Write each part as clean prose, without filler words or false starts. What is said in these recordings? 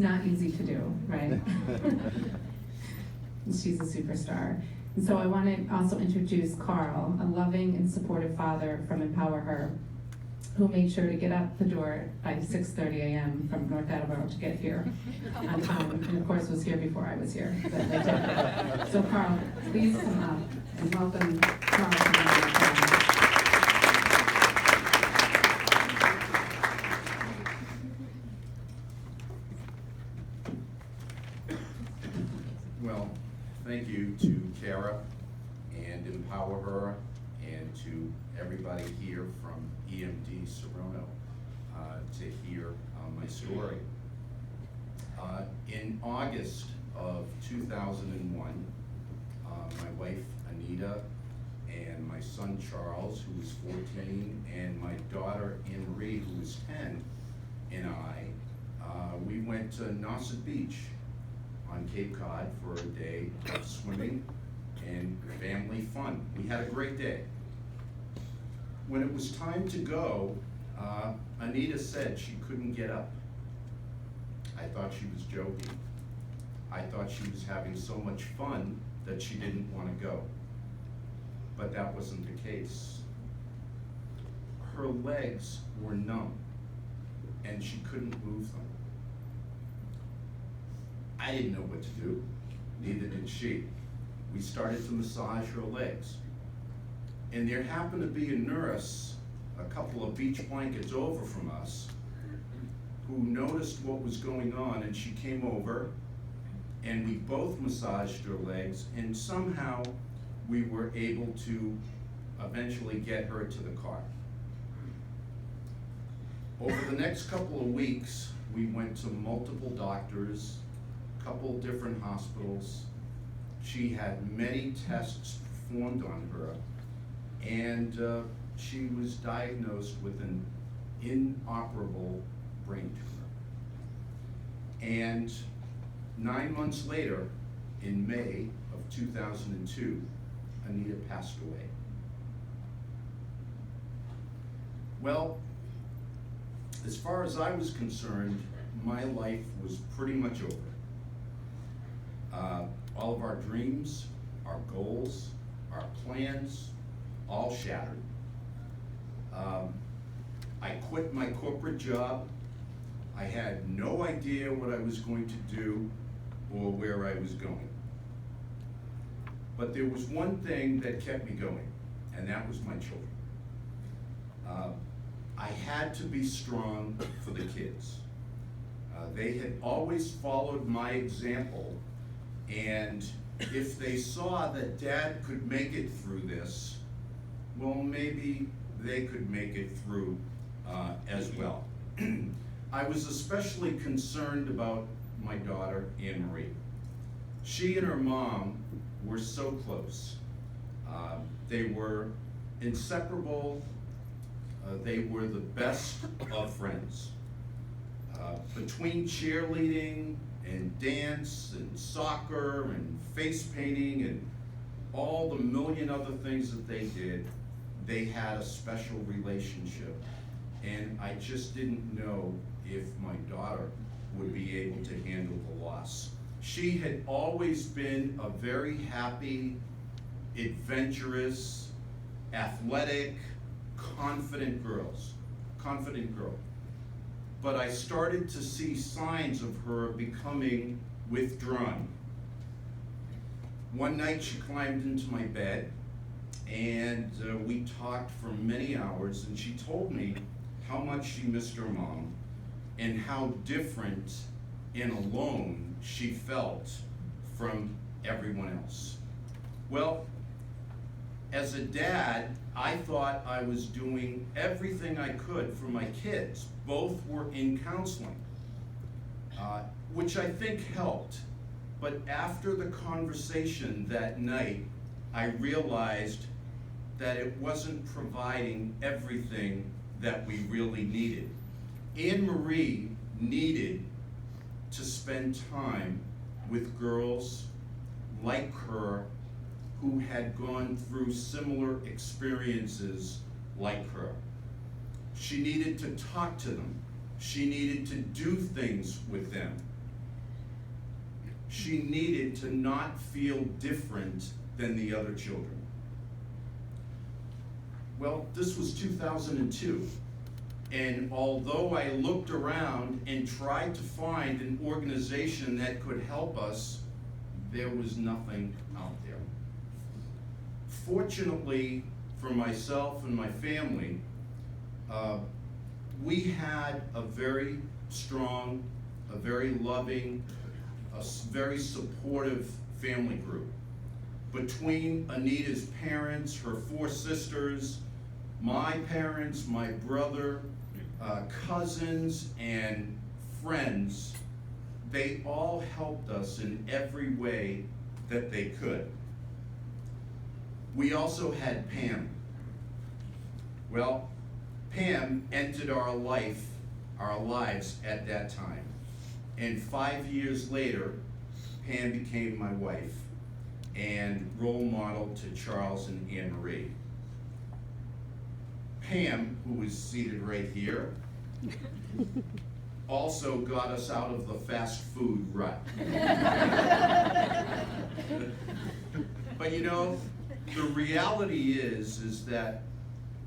not easy to do, right? She's a superstar. And so I want to also introduce Carl, a loving and supportive father from empowerHER, who made sure to get out the door by 6:30 a.m. from North Attleboro to get here on time, and of course was here before I was here. So Carl, please come up and welcome Carl to the Well, thank you to Kara and empowerHER and to everybody here from EMD Serrano to hear my story. In August of 2001, my wife Anita and my son Charles, who was 14, and my daughter Anne Marie, who was 10, and we went to Nauset Beach on Cape Cod for a day of swimming and family fun. We had a great day. When it was time to go, Anita said she couldn't get up. I thought she was joking. I thought she was having so much fun that she didn't want to go. But that wasn't the case. Her legs were numb and she couldn't move them. I didn't know what to do, neither did she. We started to massage her legs. And there happened to be a nurse a couple of beach blankets over from us who noticed what was going on, and she came over and we both massaged her legs, and somehow we were able to eventually get her to the car. Over the next couple of weeks, we went to multiple doctors, a couple different hospitals. She had many tests performed on her, and she was diagnosed with an inoperable brain tumor. And 9 months later, in May of 2002, Anita passed away. Well, as far as I was concerned, my life was pretty much over. All of our dreams, our goals, our plans, all shattered. I quit my corporate job. I had no idea what I was going to do or where I was going. But there was one thing that kept me going, and that was my children. I had to be strong for the kids. They had always followed my example, and if they saw that Dad could make it through this, well, maybe they could make it through as well. I was especially concerned about my daughter, Anne Marie. She and her mom were so close. They were inseparable. They were the best of friends. Between cheerleading and dance and soccer and face painting and all the million other things that they did, they had a special relationship. And I just didn't know if my daughter would be able to handle the loss. She had always been a very happy, adventurous, athletic, confident girl. But I started to see signs of her becoming withdrawn. One night she climbed into my bed and we talked for many hours, and she told me how much she missed her mom and how different and alone she felt from everyone else. Well, as a dad, I thought I was doing everything I could for my kids. Both were in counseling, which I think helped. But after the conversation that night, I realized that it wasn't providing everything that we really needed. Anne Marie needed to spend time with girls like her who had gone through similar experiences like her. She needed to talk to them. She needed to do things with them. she needed to not feel different than the other children. Well, this was 2002, and although I looked around and tried to find an organization that could help us, there was nothing out there. Fortunately for myself and my family, we had a very strong, a very loving, a very supportive family group. Between Anita's parents, her 4 sisters, my parents, my brother, cousins, and friends, they all helped us in every way that they could. We also had Pam. Well, Pam entered our lives at that time. And 5 years later, Pam became my wife and role model to Charles and Anne Marie. Pam, who is seated right here, also got us out of the fast food rut. But you know, the reality is that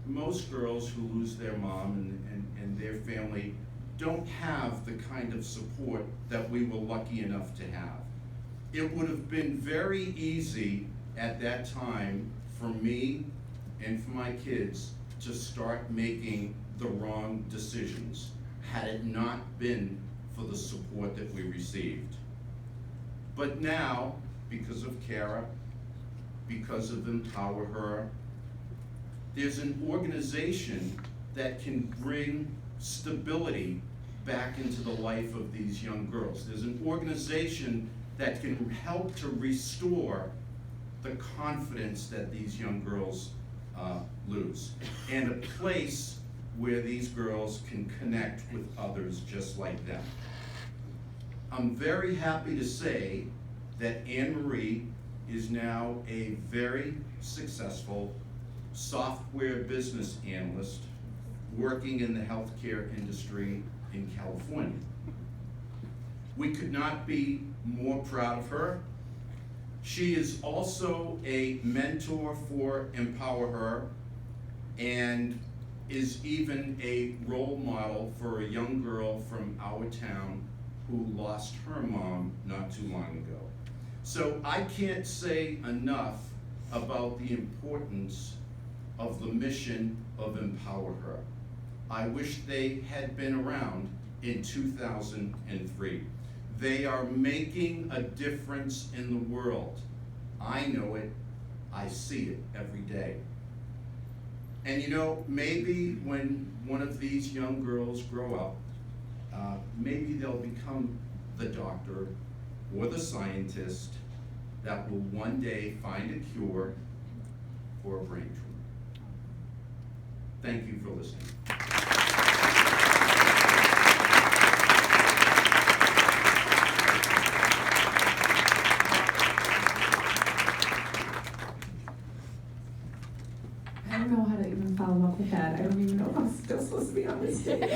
most girls who lose their mom and their family don't have the kind of support that we were lucky enough to have. It would have been very easy at that time for me and for my kids to start making the wrong decisions had it not been for the support that we received. But now, because of Kara, because of empowerHER, there's an organization that can bring stability back into the life of these young girls. There's an organization that can help to restore the confidence that these young girls lose, and a place where these girls can connect with others just like them. I'm very happy to say that Anne Marie is now a very successful software business analyst working in the healthcare industry in California. We could not be more proud of her. She is also a mentor for empowerHER and is even a role model for a young girl from our town who lost her mom not too long ago. So I can't say enough about the importance of the mission of empowerHER. I wish they had been around in 2003. They are making a difference in the world. I know it, I see it every day. And you know, maybe when one of these young girls grow up, maybe they'll become the doctor or the scientist that will one day find a cure for a brain tumor. Thank you for listening. I don't know how to even follow up with that. I don't even know if I'm still supposed to be on this stage.